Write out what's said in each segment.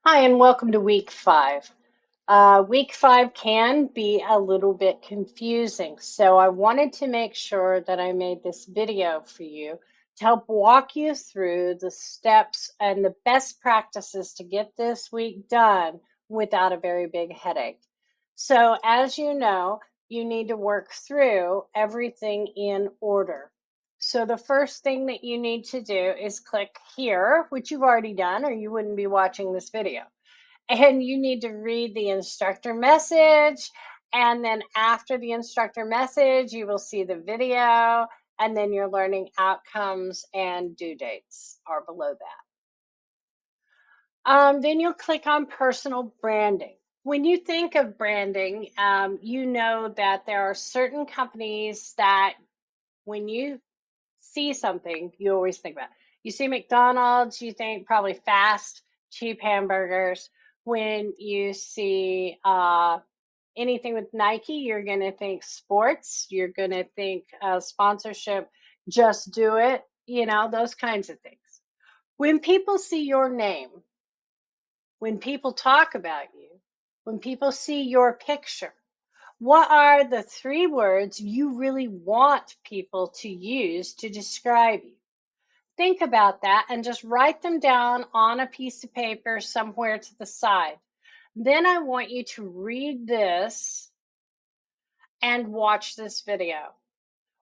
Hi, and welcome to week 5. Week 5 can be a little bit confusing, so I wanted to make sure that I made this video for you to help walk you through the steps and the best practices to get this week done without a very big headache. So, as you know, you need to work through everything in order. So the first thing that you need to do is click here, which you've already done, or you wouldn't be watching this video. And you need to read the instructor message. And then after the instructor message, you will see the video, and then your learning outcomes and due dates are below that. Then you'll click on personal branding. When you think of branding, you know that there are certain companies that when you see something, you always think about. You see McDonald's, you think probably fast, cheap hamburgers. When you see anything with Nike, you're going to think sports. You're going to think sponsorship, just do it, those kinds of things. When people see your name, when people talk about you, when people see your picture, what are the 3 words you really want people to use to describe you? Think about that and just write them down on a piece of paper somewhere to the side. Then I want you to read this and watch this video.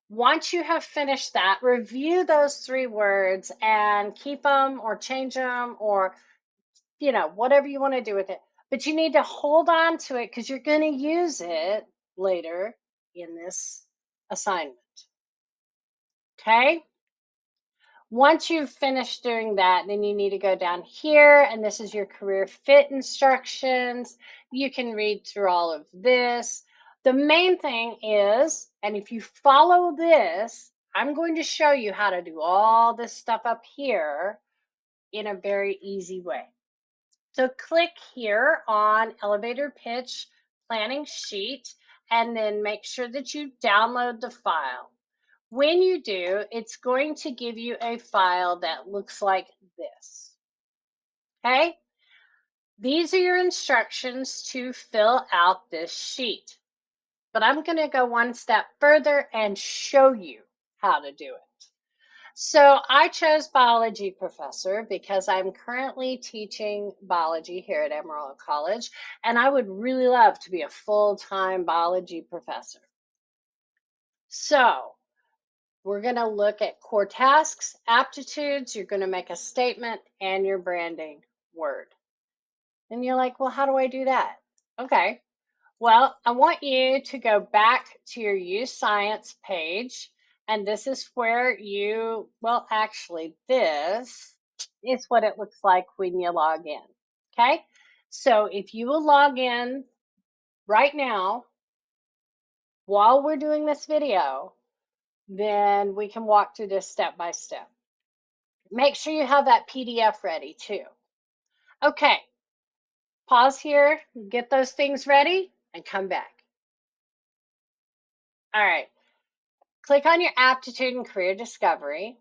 Once you have finished that, review those 3 words and keep them or change them or, whatever you want to do with it. But you need to hold on to it because you're going to use it later in this assignment. Okay? Once you've finished doing that, then you need to go down here, and this is your career fit instructions. You can read through all of this. The main thing is, and if you follow this, I'm going to show you how to do all this stuff up here in a very easy way. So click here on elevator pitch planning sheet, and then make sure that you download the file. When you do, it's going to give you a file that looks like this. Okay? These are your instructions to fill out this sheet. But I'm going to go one step further and show you how to do it. So I chose biology professor because I'm currently teaching biology here at Amarillo College, and I would really love to be a full-time biology professor. So we're going to look at core tasks, aptitudes, you're going to make a statement, and your branding word. And you're like, well, how do I do that? Okay, well, I want you to go back to your Use Science page, and this is where well, actually, this is what it looks like when you log in. Okay, so if you will log in right now while we're doing this video, then we can walk through this step by step. Make sure you have that PDF ready too. Okay, pause here, get those things ready, and come back. All right, click on your aptitude and career discovery,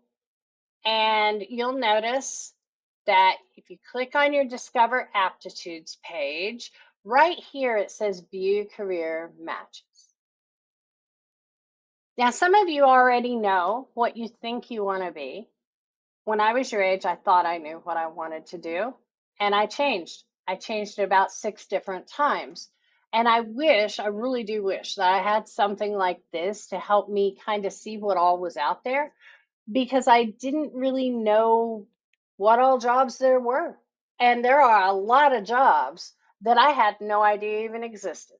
and you'll notice that if you click on your Discover Aptitudes page, right here it says View Career Matches. Now, some of you already know what you think you want to be. When I was your age, I thought I knew what I wanted to do, and I changed. I changed it about 6 different times. And I really do wish that I had something like this to help me kind of see what all was out there, because I didn't really know what all jobs there were. And there are a lot of jobs that I had no idea even existed.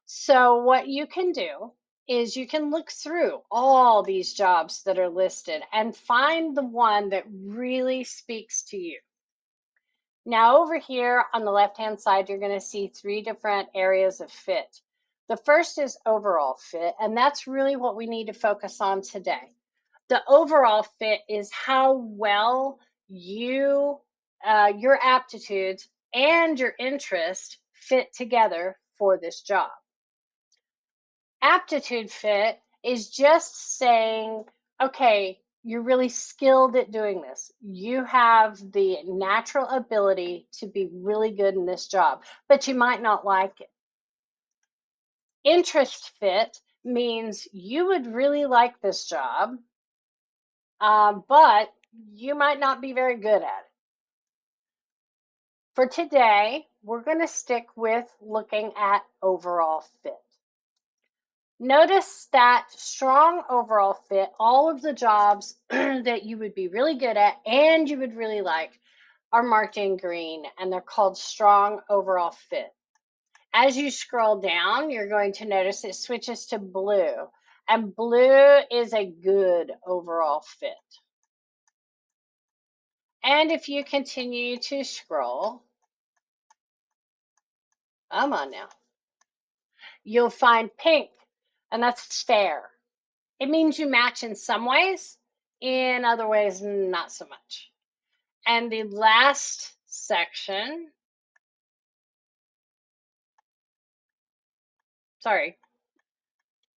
So what you can do is you can look through all these jobs that are listed and find the one that really speaks to you. Now over here on the left-hand side, you're going to see 3 different areas of fit. The first is overall fit, and that's really what we need to focus on today. The overall fit is how well your aptitudes and your interest fit together for this job. Aptitude fit is just saying, okay, You're really skilled at doing this. You have the natural ability to be really good in this job, but you might not like it. Interest fit means you would really like this job, but you might not be very good at it. For today, we're going to stick with looking at overall fit. Notice that strong overall fit, all of the jobs that you would be really good at and you would really like are marked in green, and they're called strong overall fit. As you scroll down, you're going to notice it switches to blue, and blue is a good overall fit. And if you continue to scroll, come on now, you'll find pink, and that's fair. It means you match in some ways, in other ways, not so much. And the last section, sorry,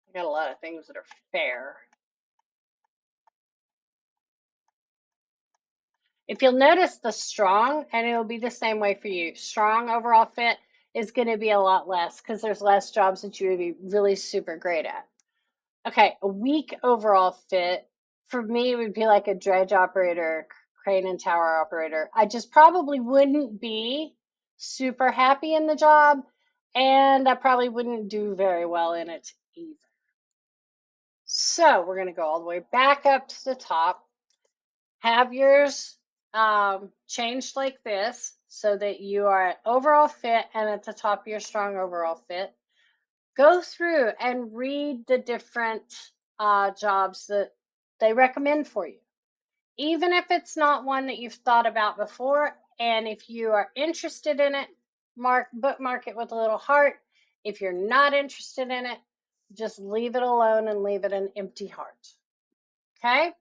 I got a lot of things that are fair. If you'll notice the strong, and it'll be the same way for you, strong overall fit is going to be a lot less because there's less jobs that you would be really super great at. Okay, a weak overall fit for me would be like a dredge operator, crane and tower operator. I just probably wouldn't be super happy in the job, and I probably wouldn't do very well in it either. So we're going to go all the way back up to the top. Have yours changed like this so that you are at overall fit and at the top of your strong overall fit. Go through and read the different jobs that they recommend for you. Even if it's not one that you've thought about before, and if you are interested in it, bookmark it with a little heart. If you're not interested in it, just leave it alone and leave it an empty heart. Okay?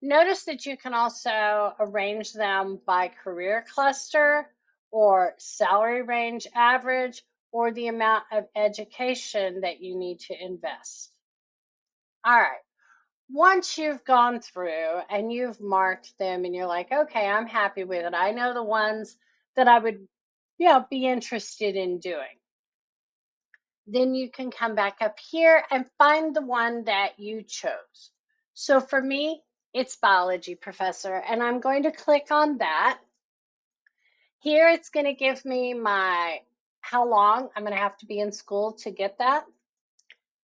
Notice that you can also arrange them by career cluster or salary range average or the amount of education that you need to invest. All right. Once you've gone through and you've marked them and you're like, okay, I'm happy with it. I know the ones that I would, be interested in doing. Then you can come back up here and find the one that you chose. So for me, it's biology professor, and I'm going to click on that. Here it's going to give me how long I'm going to have to be in school to get that,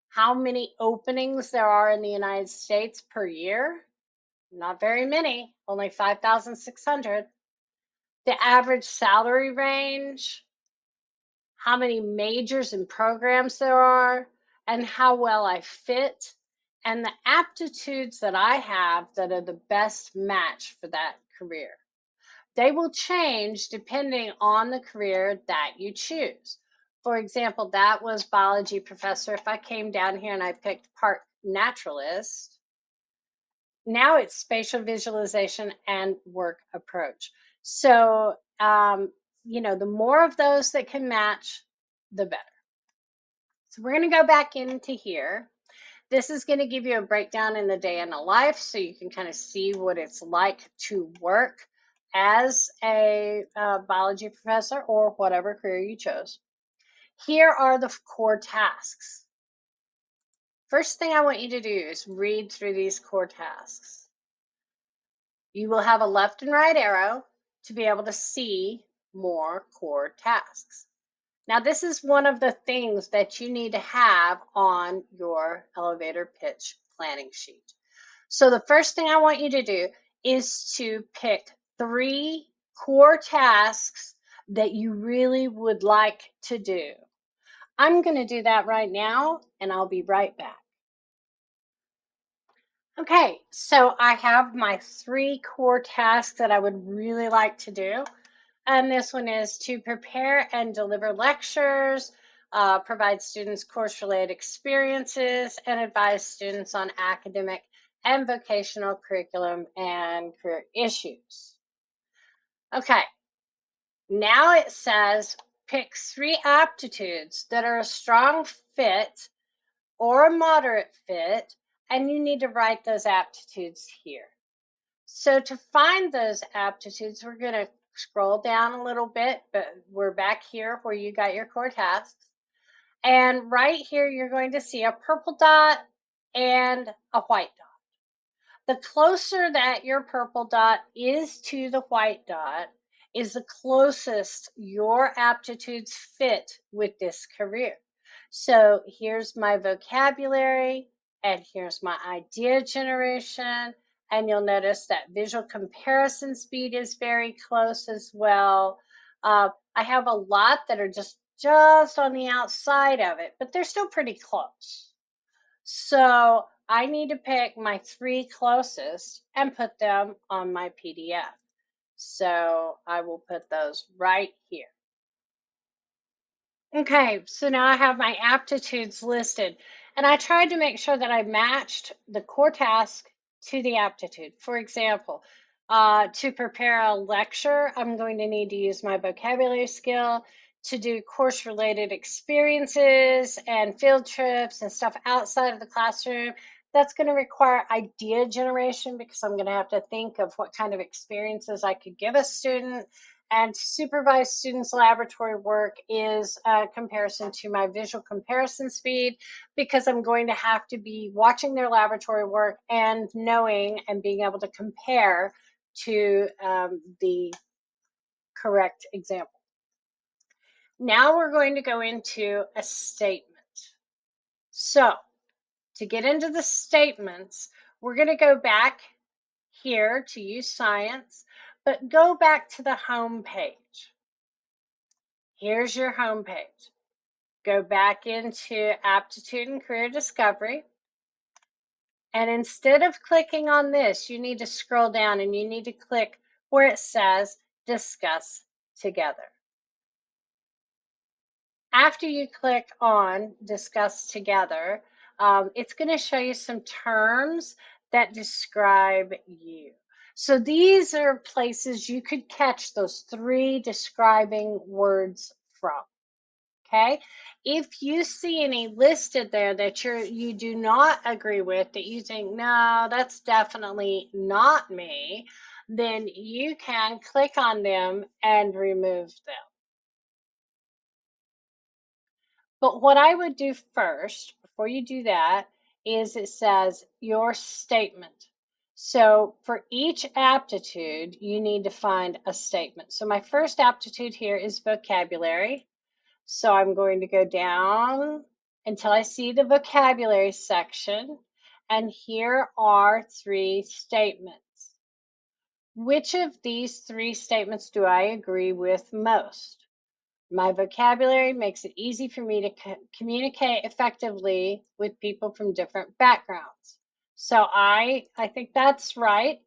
how many openings there are in the United States per year. Not very many, only 5,600. The average salary range, how many majors and programs there are, and how well I fit, and the aptitudes that I have that are the best match for that career. They will change depending on the career that you choose. For example, that was biology professor. If I came down here and I picked park naturalist, now it's spatial visualization and work approach. So, the more of those that can match, the better. So we're going to go back into here. This is going to give you a breakdown in the day in a life so you can kind of see what it's like to work as a biology professor or whatever career you chose. Here are the core tasks. First thing I want you to do is read through these core tasks. You will have a left and right arrow to be able to see more core tasks. Now, this is one of the things that you need to have on your elevator pitch planning sheet. So the first thing I want you to do is to pick 3 core tasks that you really would like to do. I'm going to do that right now, and I'll be right back. Okay, so I have my 3 core tasks that I would really like to do. And this one is to prepare and deliver lectures, provide students course-related experiences, and advise students on academic and vocational curriculum and career issues. Okay, now it says pick 3 aptitudes that are a strong fit or a moderate fit, and you need to write those aptitudes here. So to find those aptitudes, we're going to scroll down a little bit, but we're back here where you got your core tasks. And right here, you're going to see a purple dot and a white dot. The closer that your purple dot is to the white dot is the closest your aptitudes fit with this career. So here's my vocabulary, and here's my idea generation. And you'll notice that visual comparison speed is very close as well. I have a lot that are just on the outside of it, but they're still pretty close. So I need to pick my 3 closest and put them on my PDF. So I will put those right here. Okay, so now I have my aptitudes listed, and I tried to make sure that I matched the core task to the aptitude. For example, to prepare a lecture, I'm going to need to use my vocabulary skill. To do course-related experiences and field trips and stuff outside of the classroom, that's going to require idea generation because I'm going to have to think of what kind of experiences I could give a student. And supervised students' laboratory work is a comparison to my visual comparison speed because I'm going to have to be watching their laboratory work and knowing and being able to compare to the correct example. Now we're going to go into a statement. So to get into the statements, we're going to go back here to use science, but go back to the home page. Here's your home page. Go back into Aptitude and Career Discovery. And instead of clicking on this, you need to scroll down and you need to click where it says Discuss Together. After you click on Discuss Together, it's going to show you some terms that describe you. So these are places you could catch those 3 describing words from. Okay, if you see any listed there that you do not agree with, that you think, no, that's definitely not me, then you can click on them and remove them. But what I would do first, before you do that, is it says your statement. So for each aptitude, you need to find a statement. So my first aptitude here is vocabulary. So I'm going to go down until I see the vocabulary section, and here are 3 statements. Which of these 3 statements do I agree with most? My vocabulary makes it easy for me to communicate effectively with people from different backgrounds. So I think that's right.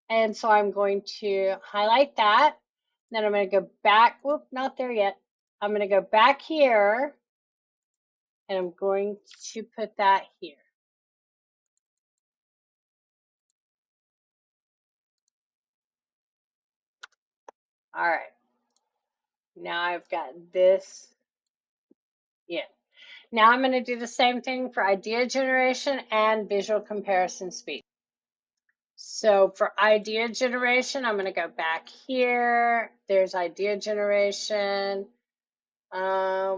And so I'm going to highlight that. Then I'm going to go back. Whoop, not there yet. I'm going to go back here and I'm going to put that here. All right. Now I've got this in. Now I'm going to do the same thing for idea generation and visual comparison speed. So for idea generation, I'm going to go back here. There's idea generation. I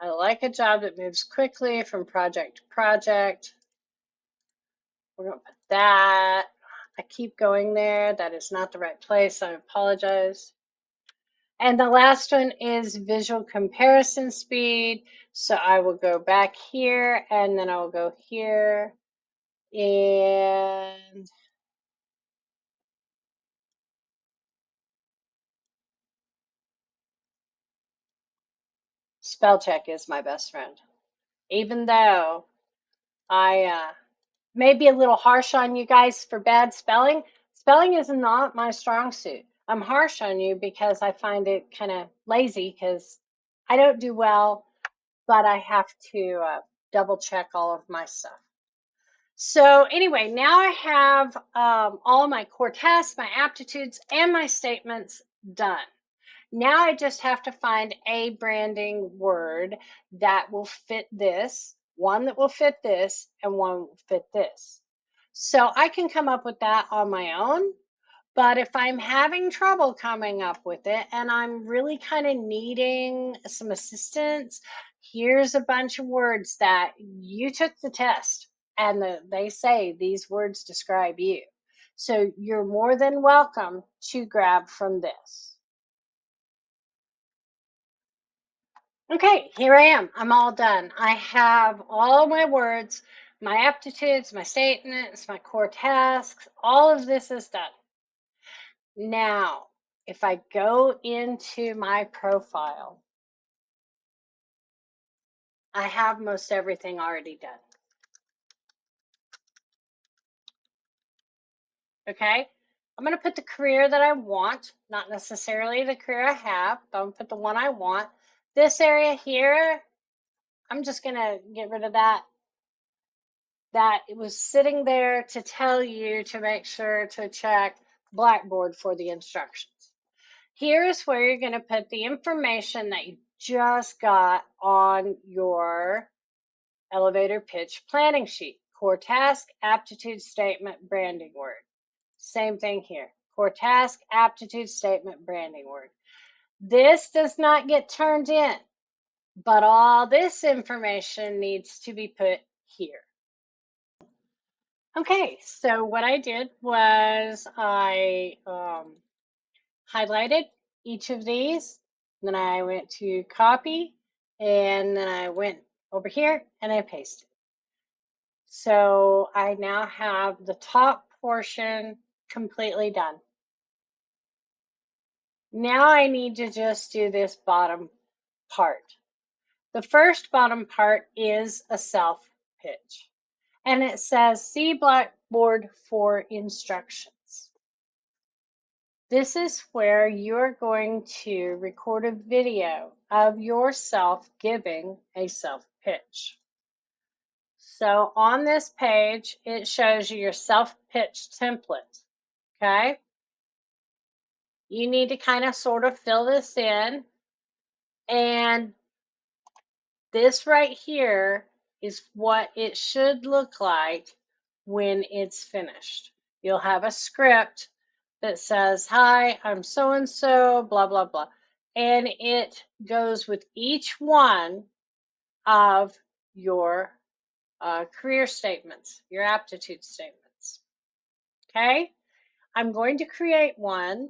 like a job that moves quickly from project to project. We're going to put that. I keep going there. That is not the right place. I apologize. And the last one is visual comparison speed. So I will go back here and then I will go here and spell check is my best friend. Even though I may be a little harsh on you guys for bad spelling, spelling is not my strong suit. I'm harsh on you because I find it kind of lazy because I don't do well, but I have to double check all of my stuff. So anyway, now I have all my core tasks, my aptitudes, and my statements done. Now I just have to find a branding word that will fit this, one that will fit this, and one will fit this. So I can come up with that on my own, but if I'm having trouble coming up with it and I'm really kind of needing some assistance, here's a bunch of words that you took the test and they say these words describe you. So you're more than welcome to grab from this. Okay, here I am. I'm all done. I have all my words, my aptitudes, my statements, my core tasks. All of this is done. Now, if I go into my profile, I have most everything already done. Okay, I'm going to put the career that I want, not necessarily the career I have, but I'm going to put the one I want. This area here, I'm just going to get rid of that. That it was sitting there to tell you to make sure to check Blackboard for the instructions. Here's where you're going to put the information that you just got on your elevator pitch planning sheet. Core task, aptitude statement, branding word. Same thing here. Core task, aptitude statement, branding word. This does not get turned in, but all this information needs to be put here. Okay, so what I did was I highlighted each of these, then I went to copy, and then I went over here and I pasted. So I now have the top portion completely done. Now I need to just do this bottom part. The first bottom part is a self pitch, and it says see Blackboard for instructions. This is where you're going to record a video of yourself giving a self pitch. So on this page, it shows you your self pitch template. Okay. You need to kind of sort of fill this in. And this right here is what it should look like when it's finished. You'll have a script that says, hi, I'm so-and-so, blah, blah, blah. And it goes with each one of your career statements, your aptitude statements. Okay? I'm going to create one,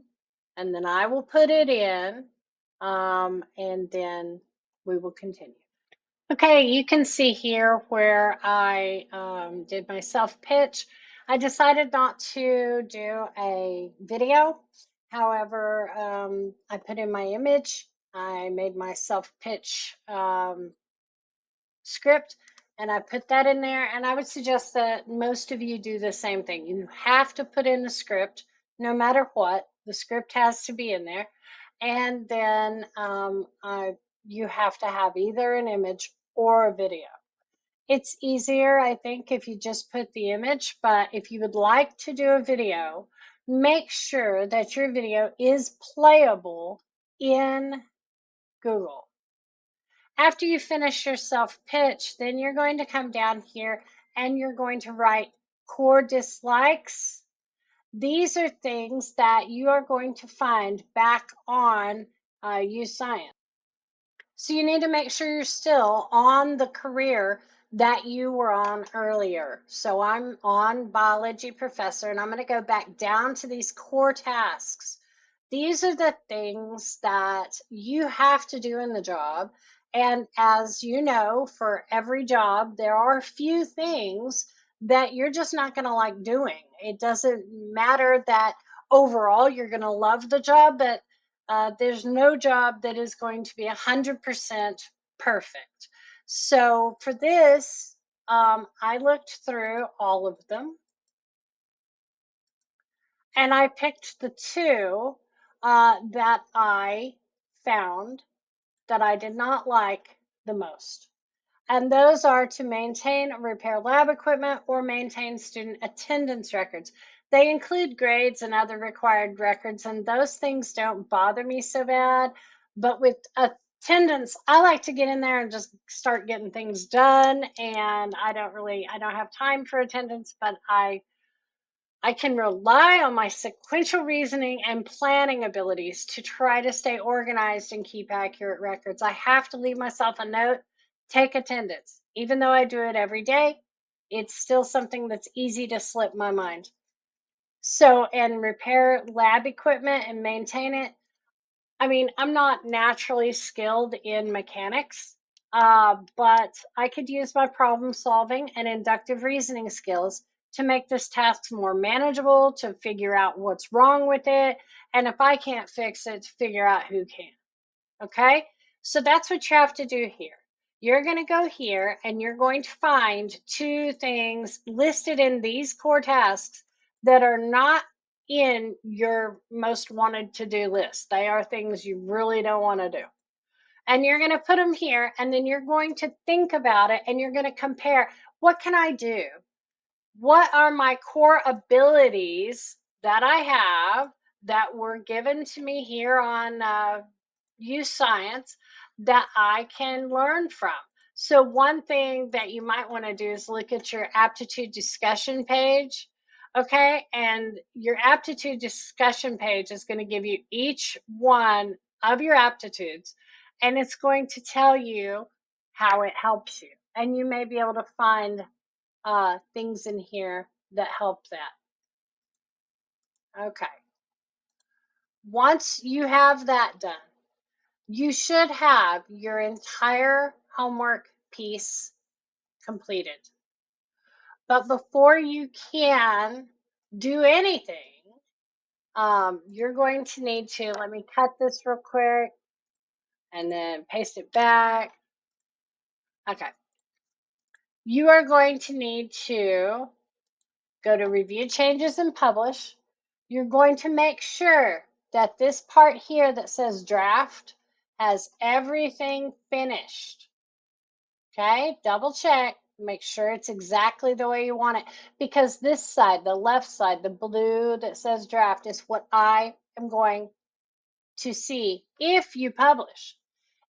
and then I will put it in, and then we will continue. Okay, you can see here where I did my self pitch. I decided not to do a video. However, I put in my image. I made my self pitch script and I put that in there. And I would suggest that most of you do the same thing. You have to put in the script no matter what. The script has to be in there. And then you have to have either an image or a video. It's easier, I think, if you just put the image, but if you would like to do a video, make sure that your video is playable in Google. After you finish your self-pitch, then you're going to come down here and you're going to write core dislikes. These are things that you are going to find back on UScience. So you need to make sure you're still on the career that you were on earlier. So I'm on biology professor, and I'm going to go back down to these core tasks. These are the things that you have to do in the job. And as you know, for every job, there are a few things that you're just not going to like doing. It doesn't matter that overall you're going to love the job, but there's no job that is going to be 100% perfect. So for this, I looked through all of them and I picked the two that I found that I did not like the most. And those are to maintain or repair lab equipment or maintain student attendance records. They include grades and other required records, and those things don't bother me so bad. But with attendance, I like to get in there and just start getting things done. And I don't have time for attendance, but I can rely on my sequential reasoning and planning abilities to try to stay organized and keep accurate records. I have to leave myself a note, take attendance. Even though I do it every day, it's still something that's easy to slip my mind. So, and repair lab equipment and maintain it. I mean, I'm not naturally skilled in mechanics, but I could use my problem solving and inductive reasoning skills to make this task more manageable, to figure out what's wrong with it, and if I can't fix it, to figure out who can. Okay, so that's what you have to do here. You're going to go here and you're going to find two things listed in these core tasks that are not in your most wanted to-do list. They are things you really don't want to do. And you're going to put them here, and then you're going to think about it, and you're going to compare, what can I do? What are my core abilities that I have that were given to me here on Use Science that I can learn from? So one thing that you might want to do is look at your aptitude discussion page. Okay, and your aptitude discussion page is going to give you each one of your aptitudes, and it's going to tell you how it helps you. And you may be able to find things in here that help that. Okay. Once you have that done, you should have your entire homework piece completed. But before you can do anything, you're going to need to, let me cut this real quick and then paste it back. Okay. You are going to need to go to Review Changes and Publish. You're going to make sure that this part here that says draft has everything finished. Okay, double check, make sure it's exactly the way you want it, because this side, the left side, the blue that says draft, is what I am going to see if you publish.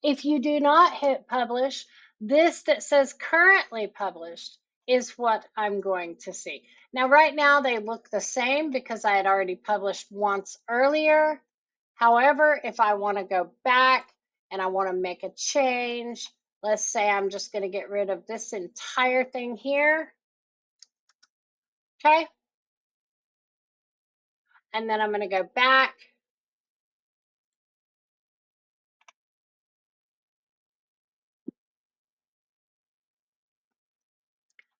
If you do not hit publish, this that says currently published is what I'm going to see. Now, right now they look the same because I had already published once earlier. However, if I want to go back and I want to make a change, let's say I'm just going to get rid of this entire thing here. Okay. And then I'm going to go back.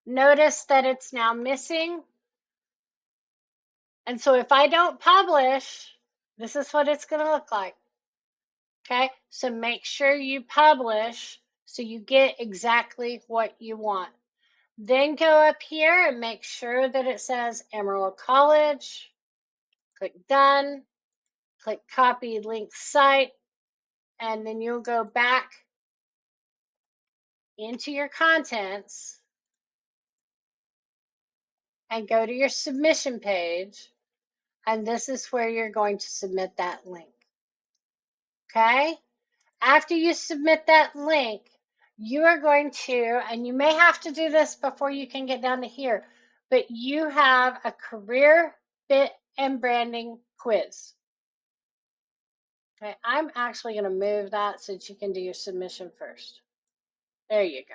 Notice that it's now missing. And so if I don't publish, this is what it's going to look like. Okay, so make sure you publish so you get exactly what you want. Then go up here and make sure that it says Emerald College. Click Done. Click Copy Link Site. And then you'll go back into your contents and go to your submission page. And this is where you're going to submit that link. Okay? After you submit that link, you are going to, and you may have to do this before you can get down to here, but you have a career fit and branding quiz. Okay, I'm actually going to move that so that you can do your submission first. There you go.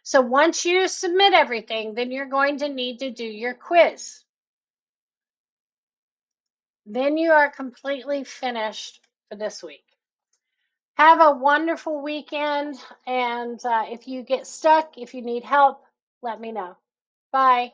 So once you submit everything, then you're going to need to do your quiz. Then you are completely finished for this week. Have a wonderful weekend, and if you get stuck, if you need help, let me know. Bye.